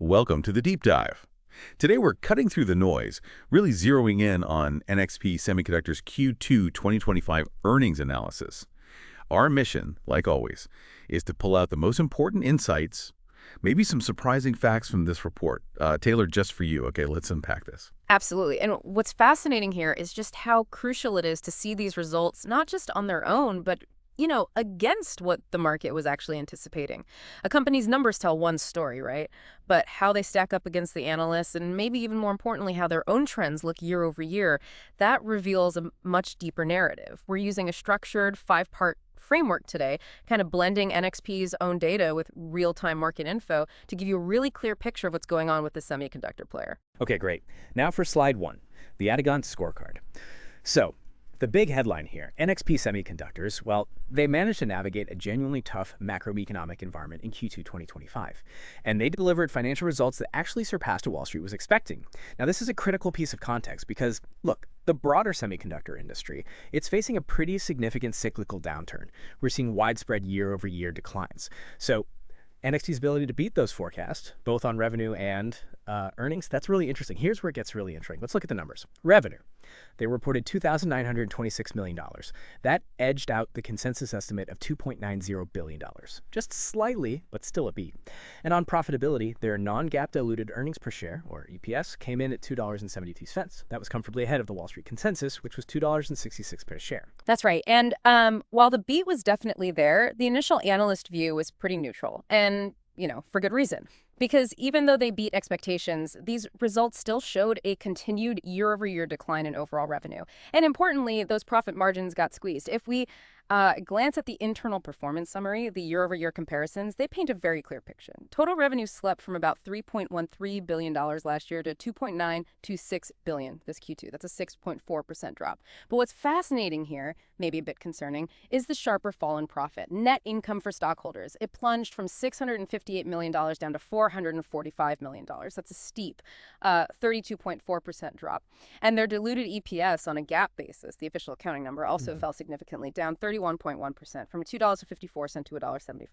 welcome to the Deep Dive. Today we're cutting through the noise, really zeroing in on NXP Semiconductors Q2 2025 earnings analysis. Our mission, like always, is to pull out the most important insights, maybe some surprising facts from this report, tailored just for you. Okay, let's unpack this. Absolutely. And what's fascinating here is just how crucial it is to see these results, not just on their own, but against what the market was actually anticipating. A company's numbers tell one story, right? But how they stack up against the analysts, and maybe even more importantly, how their own trends look year over year, that reveals a much deeper narrative. We're using a structured five-part framework today, kind of blending NXP's own data with real-time market info to give you a really clear picture of what's going on with the semiconductor player. Okay, great. Now for slide 1, the Atagon scorecard. So, the big headline here, NXP Semiconductors, well, they managed to navigate a genuinely tough macroeconomic environment in Q2 2025. And they delivered financial results that actually surpassed what Wall Street was expecting. Now, this is a critical piece of context because, look, the broader semiconductor industry, it's facing a pretty significant cyclical downturn. We're seeing widespread year-over-year declines. So, NXT's ability to beat those forecasts, both on revenue and earnings, that's really interesting. Here's where it gets really interesting. Let's look at the numbers. Revenue. They reported $2,926 million. That edged out the consensus estimate of $2.90 billion. Just slightly, but still a beat. And on profitability, their non-GAAP diluted earnings per share, or EPS, came in at $2.72. That was comfortably ahead of the Wall Street consensus, which was $2.66 per share. That's right. And while the beat was definitely there, the initial analyst view was pretty neutral. And for good reason. Because even though they beat expectations, these results still showed a continued year-over-year decline in overall revenue. And importantly, those profit margins got squeezed. If we glance at the internal performance summary, the year-over-year comparisons, they paint a very clear picture. Total revenue slipped from about $3.13 billion last year to $2.926 billion this Q2. That's a 6.4% drop. But what's fascinating here, maybe a bit concerning, is the sharper fall in profit. Net income for stockholders. It plunged from $658 million down to $445 million. That's a steep 32.4% drop. And their diluted EPS on a GAAP basis, the official accounting number, also fell significantly, down 31.1% from $2.54 to $1.75.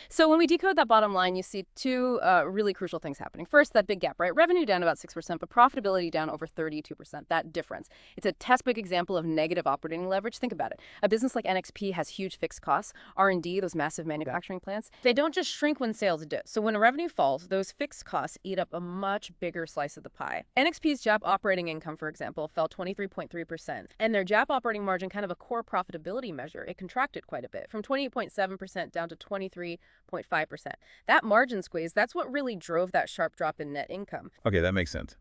So when we decode that bottom line, you see two really crucial things happening. First, that big gap, right? Revenue down about 6%, but profitability down over 32%. That difference. It's a textbook example of negative operating leverage. Think about it. A business like NXP has huge fixed costs. R&D, those massive manufacturing plants, they don't just shrink when sales dip. So when revenue falls, those fixed costs eat up a much bigger slice of the pie. NXP's GAAP operating income, for example, fell 23.3%. And their GAAP operating margin, kind of a core profitability measure, it contracted quite a bit, from 28.7% down to 23.5%. That margin squeeze, that's what really drove that sharp drop in net income. Okay, that makes sense.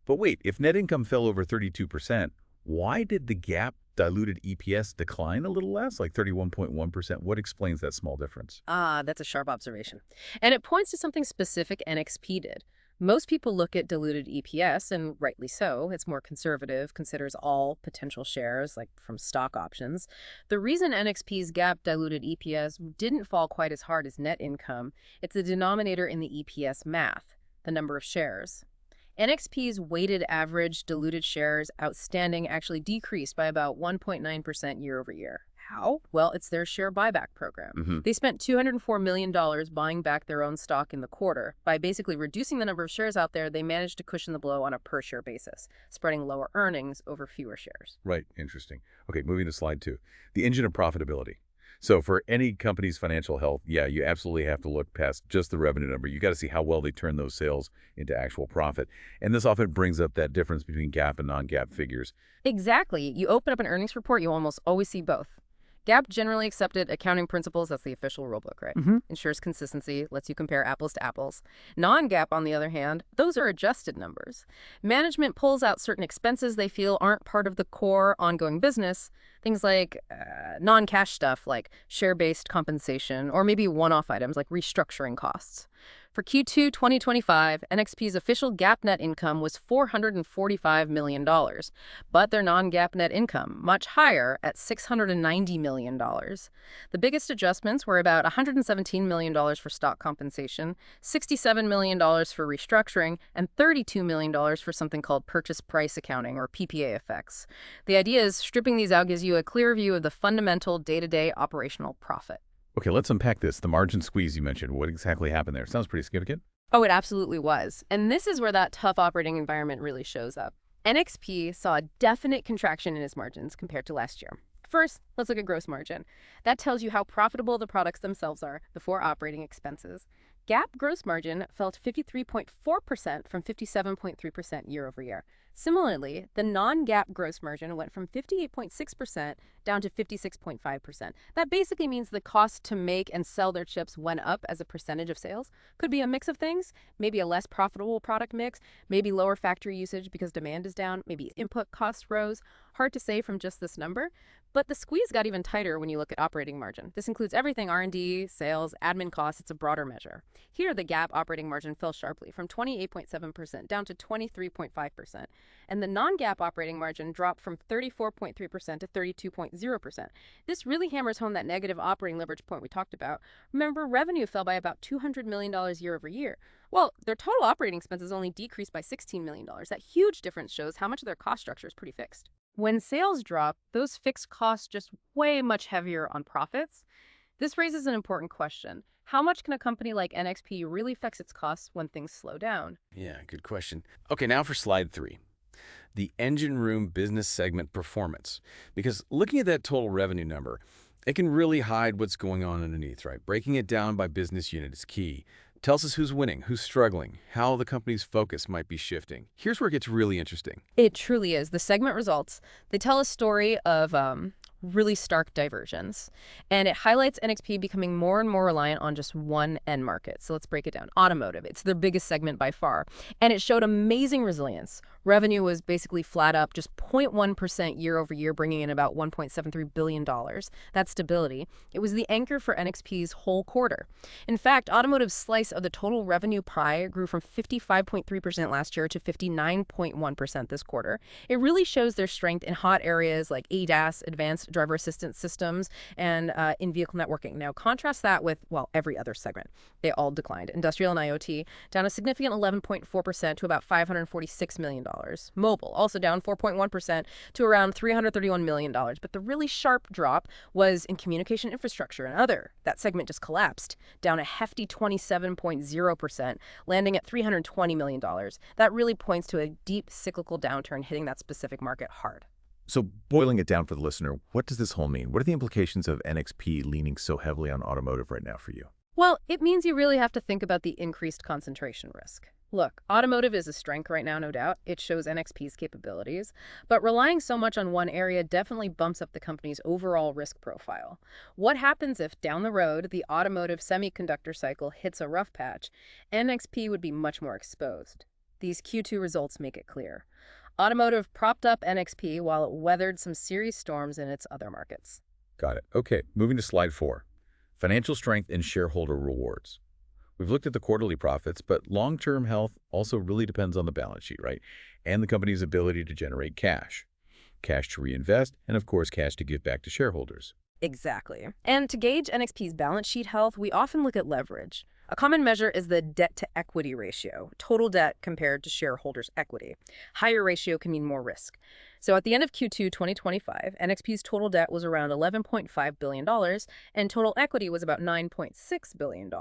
But wait, if net income fell over 32%, why did the GAAP diluted EPS decline a little less, like 31.1%? What explains that small difference? That's a sharp observation. And it points to something specific NXP did. Most people look at diluted EPS, and rightly so. It's more conservative, considers all potential shares, like from stock options. The reason NXP's GAAP diluted EPS didn't fall quite as hard as net income, it's the denominator in the EPS math, the number of shares. NXP's weighted average diluted shares outstanding actually decreased by about 1.9% year over year. How? Well, it's their share buyback program. They spent $204 million buying back their own stock in the quarter. By basically reducing the number of shares out there, they managed to cushion the blow on a per-share basis, spreading lower earnings over fewer shares. Right, interesting. Okay, moving to slide 2, the engine of profitability. So for any company's financial health, yeah, you absolutely have to look past just the revenue number. You got to see how well they turn those sales into actual profit. And this often brings up that difference between GAAP and non-GAAP figures. Exactly. You open up an earnings report, you almost always see both. GAAP generally accepted accounting principles, that's the official rulebook, right? Ensures consistency, lets you compare apples to apples. Non-GAAP, on the other hand, those are adjusted numbers. Management pulls out certain expenses they feel aren't part of the core ongoing business, things like non-cash stuff like share-based compensation, or maybe one-off items like restructuring costs. For Q2 2025, NXP's official GAAP net income was $445 million, but their non-GAAP net income much higher at $690 million. The biggest adjustments were about $117 million for stock compensation, $67 million for restructuring, and $32 million for something called purchase price accounting, or PPA effects. The idea is stripping these out gives you a clear view of the fundamental day-to-day operational profit. Okay, let's unpack this. The margin squeeze you mentioned, what exactly happened there? Sounds pretty significant. Oh, it absolutely was. And this is where that tough operating environment really shows up. NXP saw a definite contraction in its margins compared to last year. First, let's look at gross margin. That tells you how profitable the products themselves are before operating expenses. GAAP gross margin fell to 53.4% from 57.3% year over year. Similarly, the non-GAAP gross margin went from 58.6% down to 56.5%. That basically means the cost to make and sell their chips went up as a percentage of sales. Could be a mix of things, maybe a less profitable product mix, maybe lower factory usage because demand is down, maybe input costs rose. Hard to say from just this number. But the squeeze got even tighter when you look at operating margin. This includes everything: R&D, sales, admin costs. It's a broader measure. Here, the GAAP operating margin fell sharply from 28.7% down to 23.5%. And the non-GAAP operating margin dropped from 34.3% to 32.0%. This really hammers home that negative operating leverage point we talked about. Remember, revenue fell by about $200 million year over year. Well, their total operating expenses only decreased by $16 million. That huge difference shows how much of their cost structure is pretty fixed. When sales drop, those fixed costs just way much heavier on profits. This raises an important question. How much can a company like NXP really fix its costs when things slow down? Yeah, good question. Okay, now for slide 3. The engine room business segment performance. Because looking at that total revenue number, it can really hide what's going on underneath, right? Breaking it down by business unit is key. Tells us who's winning, who's struggling, how the company's focus might be shifting. Here's where it gets really interesting. It truly is. The segment results, they tell a story of really stark diversions. And it highlights NXP becoming more and more reliant on just one end market. So let's break it down. Automotive, it's their biggest segment by far. And it showed amazing resilience. Revenue was basically flat up, just 0.1% year over year, bringing in about $1.73 billion. That stability, it was the anchor for NXP's whole quarter. In fact, Automotive's slice of the total revenue pie grew from 55.3% last year to 59.1% this quarter. It really shows their strength in hot areas like ADAS, advanced driver assistance systems, and in-vehicle networking. Now, contrast that with, well, every other segment. They all declined. Industrial and IoT, down a significant 11.4% to about $546 million. Mobile, also down 4.1% to around $331 million. But the really sharp drop was in communication infrastructure and other. That segment just collapsed, down a hefty 27.0%, landing at $320 million. That really points to a deep cyclical downturn hitting that specific market hard. So boiling it down for the listener, what does this whole mean? What are the implications of NXP leaning so heavily on automotive right now for you? Well, it means you really have to think about the increased concentration risk. Look, automotive is a strength right now, no doubt. It shows NXP's capabilities. But relying so much on one area definitely bumps up the company's overall risk profile. What happens if, down the road, the automotive semiconductor cycle hits a rough patch? NXP would be much more exposed. These Q2 results make it clear. Automotive propped up NXP while it weathered some serious storms in its other markets. Got it. Okay, moving to slide 4. Financial strength and shareholder rewards. We've looked at the quarterly profits, but long-term health also really depends on the balance sheet, right? And the company's ability to generate cash. Cash to reinvest, and of course, cash to give back to shareholders. Exactly. And to gauge NXP's balance sheet health, we often look at leverage. A common measure is the debt-to-equity ratio, total debt compared to shareholders' equity. Higher ratio can mean more risk. So at the end of Q2 2025, NXP's total debt was around $11.5 billion, and total equity was about $9.6 billion.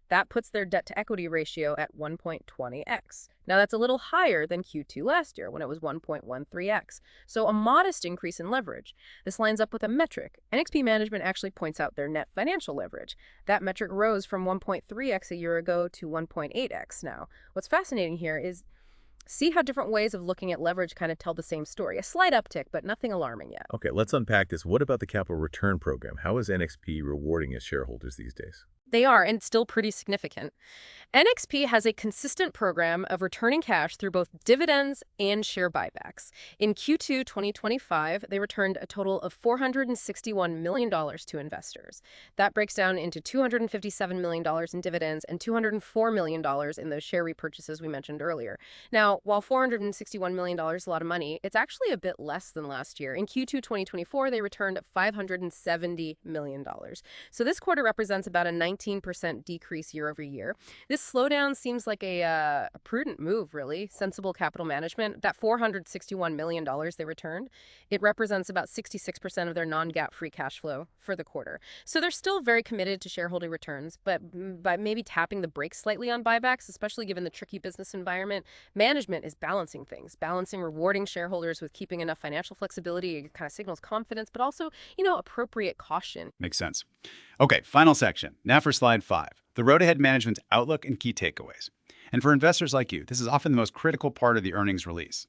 That puts their debt-to-equity ratio at 1.20x. Now, that's a little higher than Q2 last year when it was 1.13x. So a modest increase in leverage. This lines up with a metric. NXP management actually points out their net financial leverage. That metric rose from 1.3x a year ago to 1.8x now. What's fascinating here is see how different ways of looking at leverage kind of tell the same story. A slight uptick, but nothing alarming yet. Okay, let's unpack this. What about the capital return program? How is NXP rewarding its shareholders these days? They are, and it's still pretty significant. NXP has a consistent program of returning cash through both dividends and share buybacks. In Q2 2025, they returned a total of $461 million to investors. That breaks down into $257 million in dividends and $204 million in those share repurchases we mentioned earlier. Now, while $461 million is a lot of money, it's actually a bit less than last year. In Q2 2024, they returned $570 million. So this quarter represents about a 19% 19% decrease year over year. This slowdown seems like a prudent move, really. Sensible capital management. That $461 million they returned, it represents about 66% of their non-GAAP free cash flow for the quarter. So they're still very committed to shareholder returns, but by maybe tapping the brakes slightly on buybacks, especially given the tricky business environment, management is balancing things, balancing rewarding shareholders with keeping enough financial flexibility. It kind of signals confidence, but also, appropriate caution. Makes sense. Okay, final section. Now for slide 5, the road ahead management's outlook and key takeaways. And for investors like you, this is often the most critical part of the earnings release,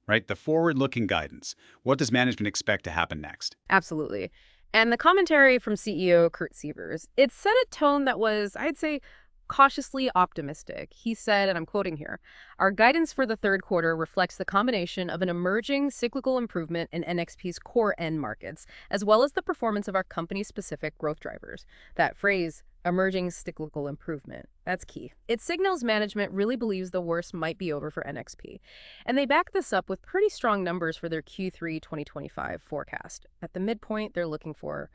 right? The forward-looking guidance. What does management expect to happen next? Absolutely. And the commentary from CEO Kurt Sievers, it set a tone that was, I'd say, cautiously optimistic. He said, and I'm quoting here, "Our guidance for the third quarter reflects the combination of an emerging cyclical improvement in NXP's core end markets, as well as the performance of our company-specific growth drivers." That phrase, emerging cyclical improvement, that's key. It signals management really believes the worst might be over for NXP. And they back this up with pretty strong numbers for their Q3 2025 forecast. At the midpoint, they're looking for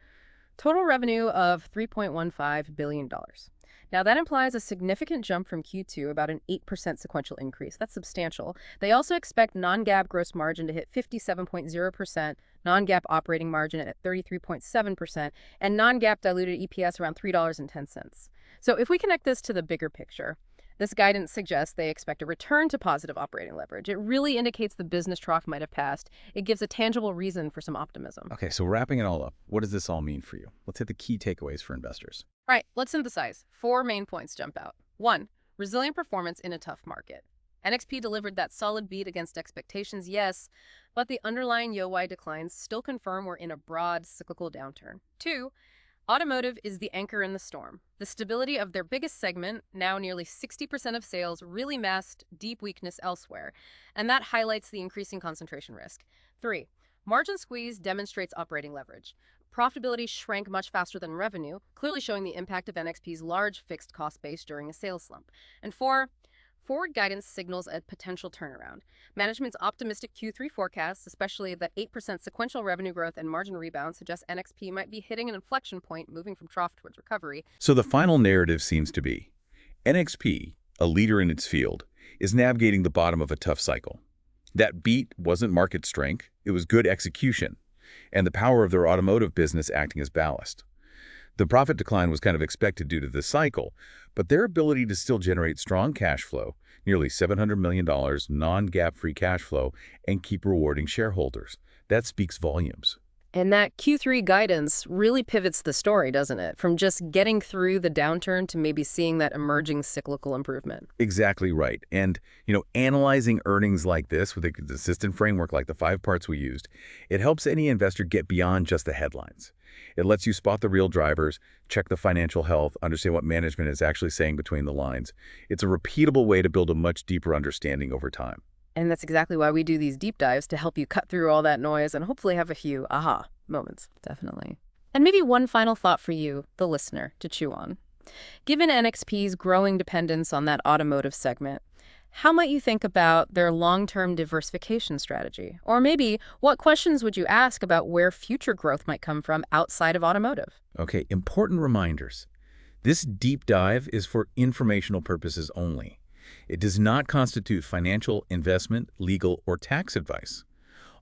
total revenue of $3.15 billion. Now, that implies a significant jump from Q2, about an 8% sequential increase. That's substantial. They also expect non-GAAP gross margin to hit 57.0%, non-GAAP operating margin at 33.7%, and non-GAAP diluted EPS around $3.10. So if we connect this to the bigger picture, this guidance suggests they expect a return to positive operating leverage. It really indicates the business trough might have passed. It gives a tangible reason for some optimism. Okay, so wrapping it all up, what does this all mean for you? Let's hit the key takeaways for investors. All right, let's synthesize. 4 main points jump out. 1, resilient performance in a tough market. NXP delivered that solid beat against expectations, yes, but the underlying YoY declines still confirm we're in a broad cyclical downturn. 2, Automotive is the anchor in the storm. The stability of their biggest segment, now nearly 60% of sales, really masked deep weakness elsewhere, and that highlights the increasing concentration risk. 3, margin squeeze demonstrates operating leverage. Profitability shrank much faster than revenue, clearly showing the impact of NXP's large fixed cost base during a sales slump. And 4, forward guidance signals a potential turnaround. Management's optimistic Q3 forecasts, especially the 8% sequential revenue growth and margin rebound, suggest NXP might be hitting an inflection point, moving from trough towards recovery. So the final narrative seems to be, NXP, a leader in its field, is navigating the bottom of a tough cycle. That beat wasn't market strength, it was good execution, and the power of their automotive business acting as ballast. The profit decline was kind of expected due to the cycle, but their ability to still generate strong cash flow, nearly $700 million non-GAAP free cash flow, and keep rewarding shareholders, that speaks volumes. And that Q3 guidance really pivots the story, doesn't it? From just getting through the downturn to maybe seeing that emerging cyclical improvement. Exactly right. And, analyzing earnings like this with a consistent framework like the 5 parts we used, it helps any investor get beyond just the headlines. It lets you spot the real drivers, check the financial health, understand what management is actually saying between the lines. It's a repeatable way to build a much deeper understanding over time. And that's exactly why we do these deep dives, to help you cut through all that noise and hopefully have a few aha moments. Definitely. And maybe one final thought for you, the listener, to chew on. Given NXP's growing dependence on that automotive segment, how might you think about their long-term diversification strategy? Or maybe what questions would you ask about where future growth might come from outside of automotive? Okay, important reminders. This deep dive is for informational purposes only. It does not constitute financial, investment, legal, or tax advice.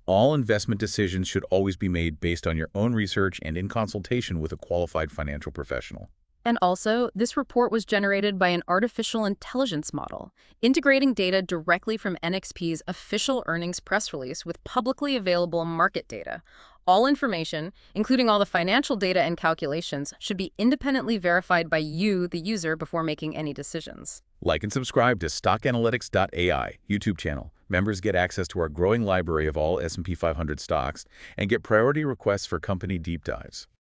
All investment decisions should always be made based on your own research and in consultation with a qualified financial professional. And also, this report was generated by an artificial intelligence model, integrating data directly from NXP's official earnings press release with publicly available market data. All information, including all the financial data and calculations, should be independently verified by you, the user, before making any decisions. Like and subscribe to stockanalytics.ai YouTube channel. Members get access to our growing library of all S&P 500 stocks and get priority requests for company deep dives.